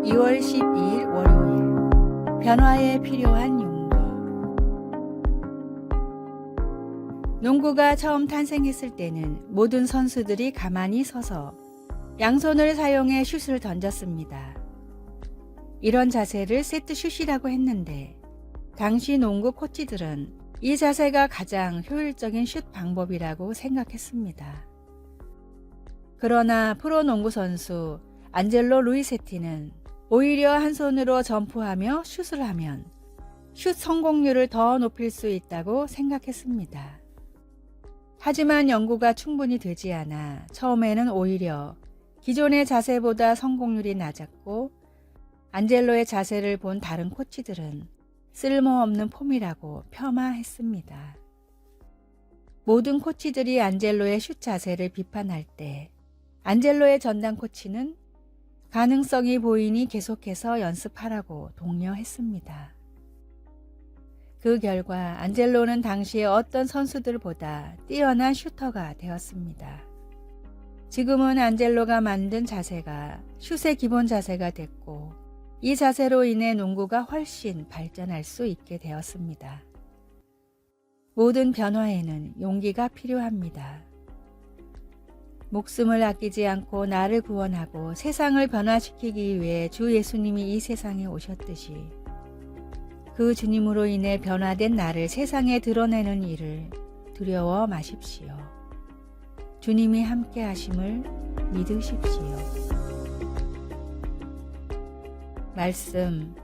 2월 12일 월요일, 변화에 필요한 용기. 농구가 처음 탄생했을 때는 모든 선수들이 가만히 서서 양손을 사용해 슛을 던졌습니다. 이런 자세를 세트슛이라고 했는데 당시 농구 코치들은 이 자세가 가장 효율적인 슛 방법이라고 생각했습니다. 그러나 프로농구 선수 안젤로 루이세티는 오히려 한 손으로 점프하며 슛을 하면 슛 성공률을 더 높일 수 있다고 생각했습니다. 하지만 연구가 충분히 되지 않아 처음에는 오히려 기존의 자세보다 성공률이 낮았고, 안젤로의 자세를 본 다른 코치들은 쓸모없는 폼이라고 폄하했습니다. 모든 코치들이 안젤로의 슛 자세를 비판할 때 안젤로의 전담 코치는 가능성이 보이니 계속해서 연습하라고 독려했습니다. 그 결과 안젤로는 당시의 어떤 선수들보다 뛰어난 슈터가 되었습니다. 지금은 안젤로가 만든 자세가 슛의 기본 자세가 됐고, 이 자세로 인해 농구가 훨씬 발전할 수 있게 되었습니다. 모든 변화에는 용기가 필요합니다. 목숨을 아끼지 않고 나를 구원하고 세상을 변화시키기 위해 주 예수님이 이 세상에 오셨듯이 그 주님으로 인해 변화된 나를 세상에 드러내는 일을 두려워 마십시오. 주님이 함께 하심을 믿으십시오. 말씀,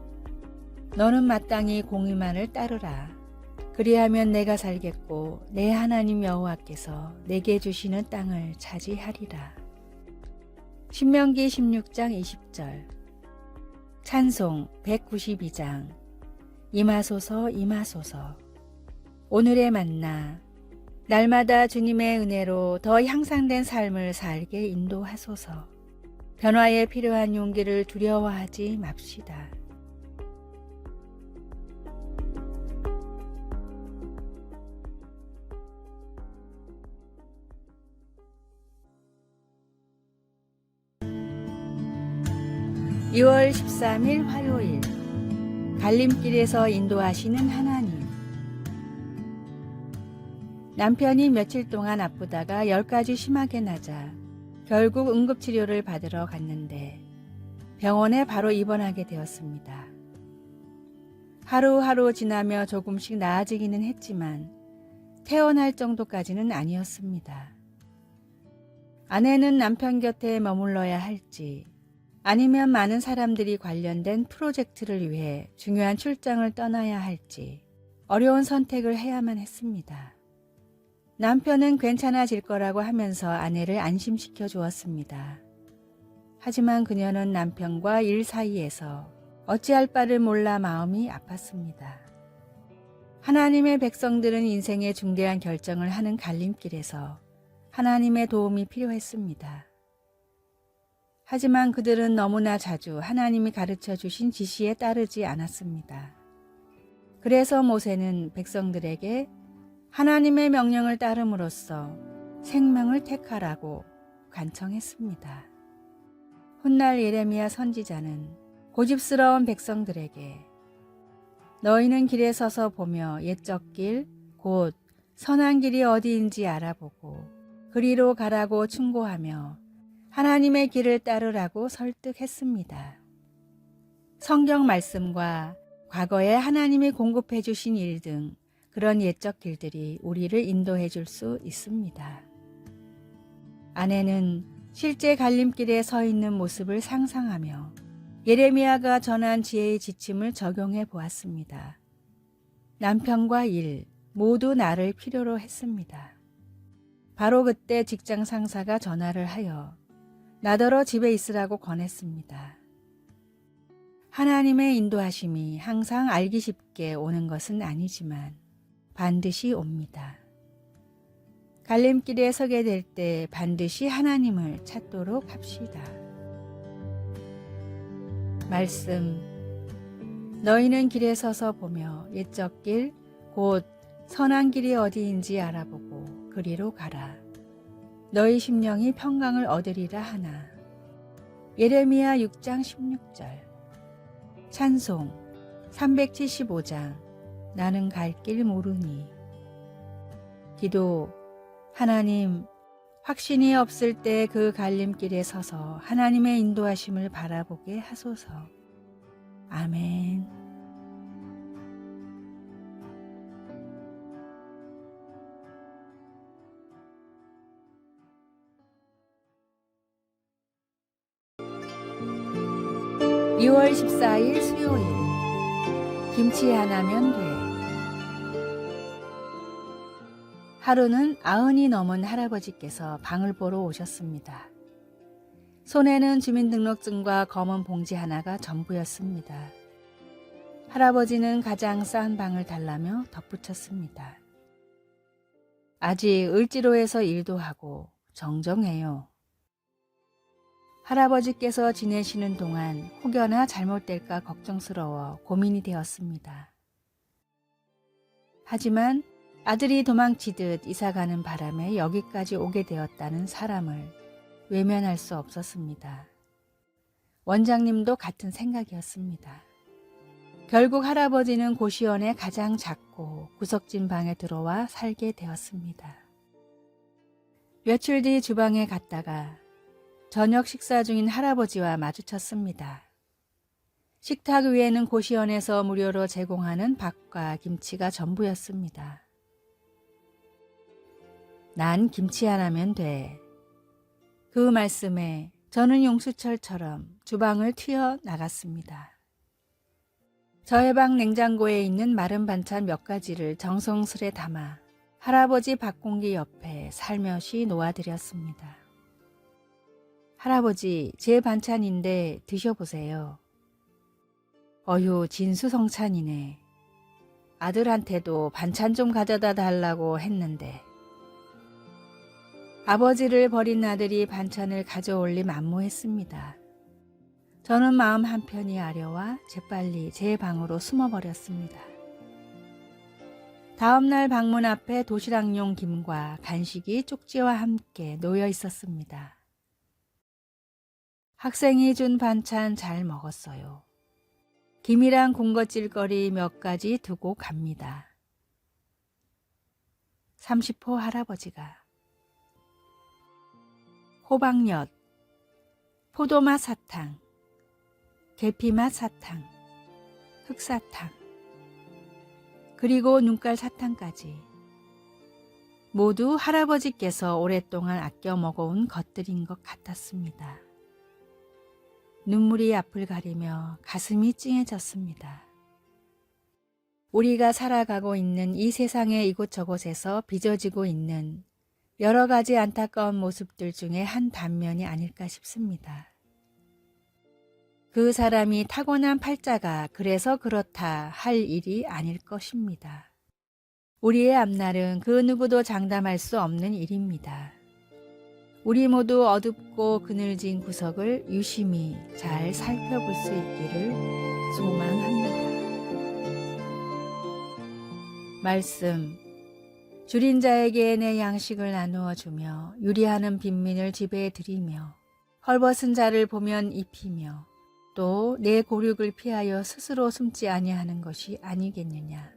너는 마땅히 공의만을 따르라. 그리하면 내가 살겠고 내 하나님 여호와께서 내게 주시는 땅을 차지하리라. 신명기 16장 20절. 찬송 192장. 임하소서 임하소서. 오늘의 만나, 날마다 주님의 은혜로 더 향상된 삶을 살게 인도하소서. 변화에 필요한 용기를 두려워하지 맙시다. (2월 13일) 화요일, 갈림길에서 인도하시는 하나님. 남편이 며칠 동안 아프다가 열까지 심하게 낮아 결국 응급치료를 받으러 갔는데 병원에 바로 입원하게 되었습니다. 하루하루 지나며 조금씩 나아지기는 했지만 퇴원할 정도까지는 아니었습니다. 아내는 남편 곁에 머물러야 할지, 아니면 많은 사람들이 관련된 프로젝트를 위해 중요한 출장을 떠나야 할지 어려운 선택을 해야만 했습니다. 남편은 괜찮아질 거라고 하면서 아내를 안심시켜 주었습니다. 하지만 그녀는 남편과 일 사이에서 어찌할 바를 몰라 마음이 아팠습니다. 하나님의 백성들은 인생의 중대한 결정을 하는 갈림길에서 하나님의 도움이 필요했습니다. 하지만 그들은 너무나 자주 하나님이 가르쳐 주신 지시에 따르지 않았습니다. 그래서 모세는 백성들에게 하나님의 명령을 따름으로써 생명을 택하라고 간청했습니다. 훗날 예레미야 선지자는 고집스러운 백성들에게 너희는 길에 서서 보며 옛적 길, 곧 선한 길이 어디인지 알아보고 그리로 가라고 충고하며 하나님의 길을 따르라고 설득했습니다. 성경 말씀과 과거에 하나님이 공급해 주신 일 등 그런 옛적 길들이 우리를 인도해 줄 수 있습니다. 아내는 실제 갈림길에 서 있는 모습을 상상하며 예레미야가 전한 지혜의 지침을 적용해 보았습니다. 남편과 일 모두 나를 필요로 했습니다. 바로 그때 직장 상사가 전화를 하여 나더러 집에 있으라고 권했습니다. 하나님의 인도하심이 항상 알기 쉽게 오는 것은 아니지만 반드시 옵니다. 갈림길에 서게 될 때 반드시 하나님을 찾도록 합시다. 말씀. 너희는 길에 서서 보며 옛적 길 곧 선한 길이 어디인지 알아보고 그리로 가라. 너희 심령이 평강을 얻으리라 하나. 예레미야 6장 16절. 찬송 375장. 나는 갈 길 모르니. 기도. 하나님, 확신이 없을 때 그 갈림길에 서서 하나님의 인도하심을 바라보게 하소서. 아멘. (2월 14일) 수요일. 김치 하나면 돼. 하루는 90이 넘은 할아버지께서 방을 보러 오셨습니다. 손에는 주민등록증과 검은 봉지 하나가 전부였습니다. 할아버지는 가장 싼 방을 달라며 덧붙였습니다. 아직 을지로에서 일도 하고 정정해요. 할아버지께서 지내시는 동안 혹여나 잘못될까 걱정스러워 고민이 되었습니다. 하지만 아들이 도망치듯 이사가는 바람에 여기까지 오게 되었다는 사람을 외면할 수 없었습니다. 원장님도 같은 생각이었습니다. 결국 할아버지는 고시원의 가장 작고 구석진 방에 들어와 살게 되었습니다. 며칠 뒤 주방에 갔다가 저녁 식사 중인 할아버지와 마주쳤습니다. 식탁 위에는 고시원에서 무료로 제공하는 밥과 김치가 전부였습니다. 난 김치 하나면 돼. 그 말씀에 저는 용수철처럼 주방을 튀어나갔습니다. 저의 방 냉장고에 있는 마른 반찬 몇 가지를 정성스레 담아 할아버지 밥공기 옆에 살며시 놓아드렸습니다. 할아버지, 제 반찬인데 드셔보세요. 어휴, 진수성찬이네. 아들한테도 반찬 좀 가져다 달라고 했는데. 아버지를 버린 아들이 반찬을 가져올리 만무했습니다. 저는 마음 한편이 아려와 재빨리 제 방으로 숨어버렸습니다. 다음날 방문 앞에 도시락용 김과 간식이 쪽지와 함께 놓여 있었습니다. 학생이 준 반찬 잘 먹었어요. 김이랑 군것질거리 몇 가지 두고 갑니다. 30호 할아버지가. 호박엿, 포도맛 사탕, 계피맛 사탕, 흑사탕, 그리고 눈깔 사탕까지. 모두 할아버지께서 오랫동안 아껴 먹어온 것들인 것 같았습니다. 눈물이 앞을 가리며 가슴이 찡해졌습니다. 우리가 살아가고 있는 이 세상의 이곳저곳에서 빚어지고 있는 여러 가지 안타까운 모습들 중에 한 단면이 아닐까 싶습니다. 그 사람이 타고난 팔자가 그래서 그렇다 할 일이 아닐 것입니다. 우리의 앞날은 그 누구도 장담할 수 없는 일입니다. 우리 모두 어둡고 그늘진 구석을 유심히 잘 살펴볼 수 있기를 소망합니다. 말씀. 줄인 자에게 내 양식을 나누어 주며 유리하는 빈민을 지배해 드리며 헐벗은 자를 보면 입히며 또 내 고륙을 피하여 스스로 숨지 아니하는 것이 아니겠느냐.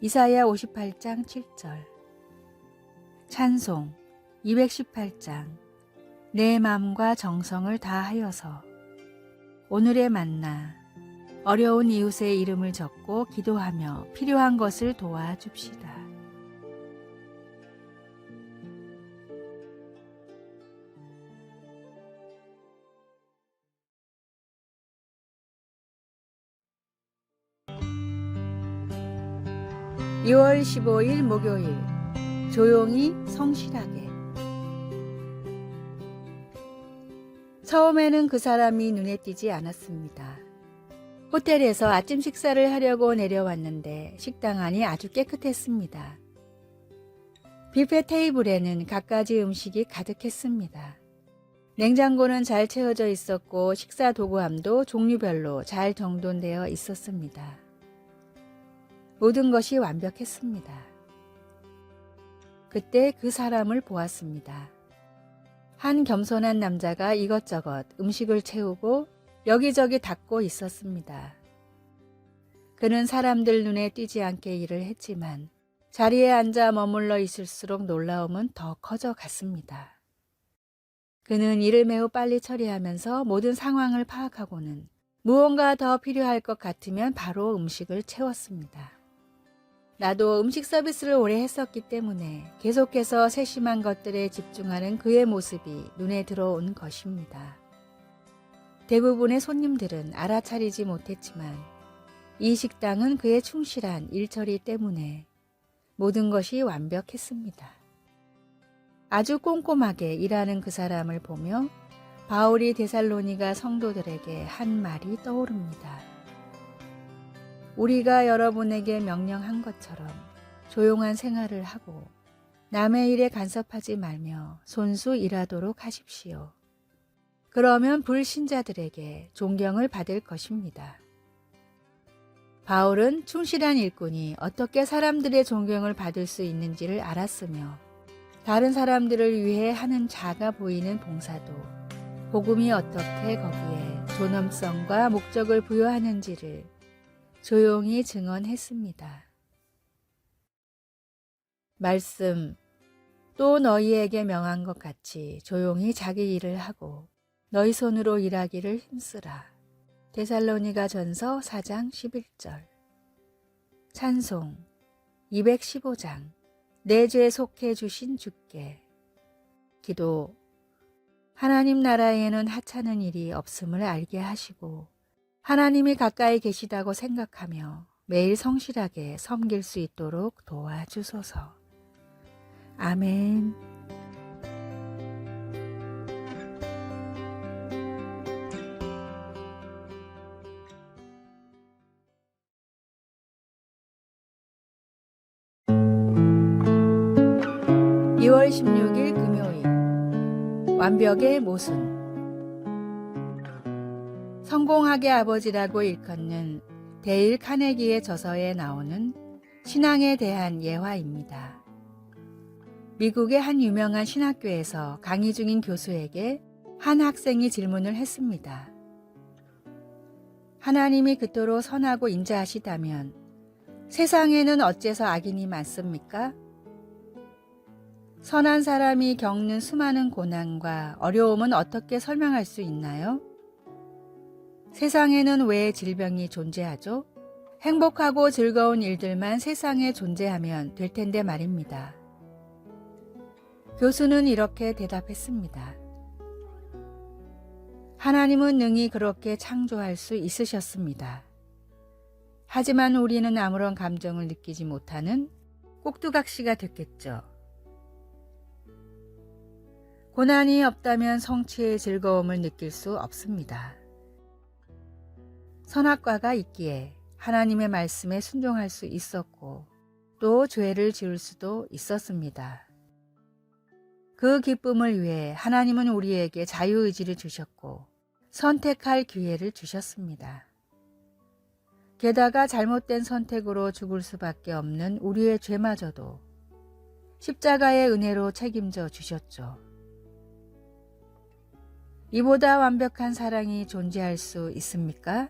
이사야 58장 7절. 찬송 218장. 내 마음과 정성을 다하여서. 오늘의 만나. 어려운 이웃의 이름을 적고 기도하며 필요한 것을 도와줍시다. (2월 15일) 목요일. 조용히 성실하게. 처음에는 그 사람이 눈에 띄지 않았습니다. 호텔에서 아침 식사를 하려고 내려왔는데 식당 안이 아주 깨끗했습니다. 뷔페 테이블에는 갖가지 음식이 가득했습니다. 냉장고는 잘 채워져 있었고 식사 도구함도 종류별로 잘 정돈되어 있었습니다. 모든 것이 완벽했습니다. 그때 그 사람을 보았습니다. 한 겸손한 남자가 이것저것 음식을 채우고 여기저기 닦고 있었습니다. 그는 사람들 눈에 띄지 않게 일을 했지만 자리에 앉아 머물러 있을수록 놀라움은 더 커져 갔습니다. 그는 일을 매우 빨리 처리하면서 모든 상황을 파악하고는 무언가 더 필요할 것 같으면 바로 음식을 채웠습니다. 나도 음식 서비스를 오래 했었기 때문에 계속해서 세심한 것들에 집중하는 그의 모습이 눈에 들어온 것입니다. 대부분의 손님들은 알아차리지 못했지만 이 식당은 그의 충실한 일처리 때문에 모든 것이 완벽했습니다. 아주 꼼꼼하게 일하는 그 사람을 보며 바울이 데살로니가 성도들에게 한 말이 떠오릅니다. 우리가 여러분에게 명령한 것처럼 조용한 생활을 하고 남의 일에 간섭하지 말며 손수 일하도록 하십시오. 그러면 불신자들에게 존경을 받을 것입니다. 바울은 충실한 일꾼이 어떻게 사람들의 존경을 받을 수 있는지를 알았으며 다른 사람들을 위해 하는 자가 보이는 봉사도 복음이 어떻게 거기에 존엄성과 목적을 부여하는지를 조용히 증언했습니다. 말씀, 또 너희에게 명한 것 같이 조용히 자기 일을 하고 너희 손으로 일하기를 힘쓰라. 데살로니가 전서 4장 11절. 찬송 215장. 내 죄 속해 주신 주께. 기도. 하나님 나라에는 하찮은 일이 없음을 알게 하시고 하나님이 가까이 계시다고 생각하며 매일 성실하게 섬길 수 있도록 도와주소서. 아멘. (2월 16일) 금요일. 완벽의 모순. 성공학의 아버지라고 일컫는 데일 카네기의 저서에 나오는 신앙에 대한 예화입니다. 미국의 한 유명한 신학교에서 강의 중인 교수에게 한 학생이 질문을 했습니다. 하나님이 그토록 선하고 인자하시다면 세상에는 어째서 악인이 많습니까? 선한 사람이 겪는 수많은 고난과 어려움은 어떻게 설명할 수 있나요? 세상에는 왜 질병이 존재하죠? 행복하고 즐거운 일들만 세상에 존재하면 될 텐데 말입니다. 교수는 이렇게 대답했습니다. 하나님은 능히 그렇게 창조할 수 있으셨습니다. 하지만 우리는 아무런 감정을 느끼지 못하는 꼭두각시가 됐겠죠. 고난이 없다면 성취의 즐거움을 느낄 수 없습니다. 선악과가 있기에 하나님의 말씀에 순종할 수 있었고 또 죄를 지을 수도 있었습니다. 그 기쁨을 위해 하나님은 우리에게 자유의지를 주셨고 선택할 기회를 주셨습니다. 게다가 잘못된 선택으로 죽을 수밖에 없는 우리의 죄마저도 십자가의 은혜로 책임져 주셨죠. 이보다 완벽한 사랑이 존재할 수 있습니까?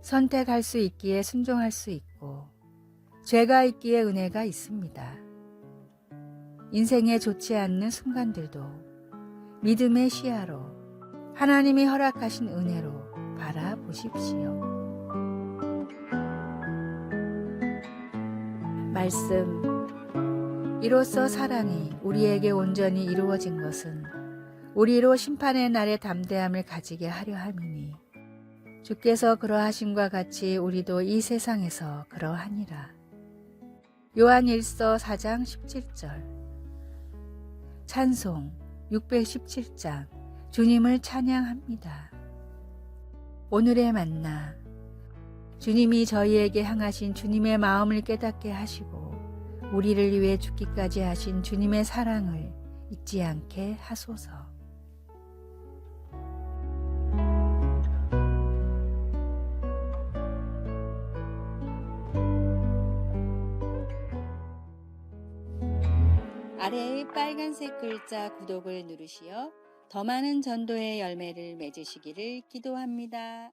선택할 수 있기에 순종할 수 있고 죄가 있기에 은혜가 있습니다. 인생에 좋지 않는 순간들도 믿음의 시야로 하나님이 허락하신 은혜로 바라보십시오. 말씀. 이로써 사랑이 우리에게 온전히 이루어진 것은 우리로 심판의 날에 담대함을 가지게 하려 함이니 주께서 그러하심과 같이 우리도 이 세상에서 그러하니라. 요한 1서 4장 17절. 찬송 617장. 주님을 찬양합니다. 오늘의 만나, 주님이 저희에게 향하신 주님의 마음을 깨닫게 하시고 우리를 위해 죽기까지 하신 주님의 사랑을 잊지 않게 하소서. 아래의 빨간색 글자 구독을 누르시어 더 많은 전도의 열매를 맺으시기를 기도합니다.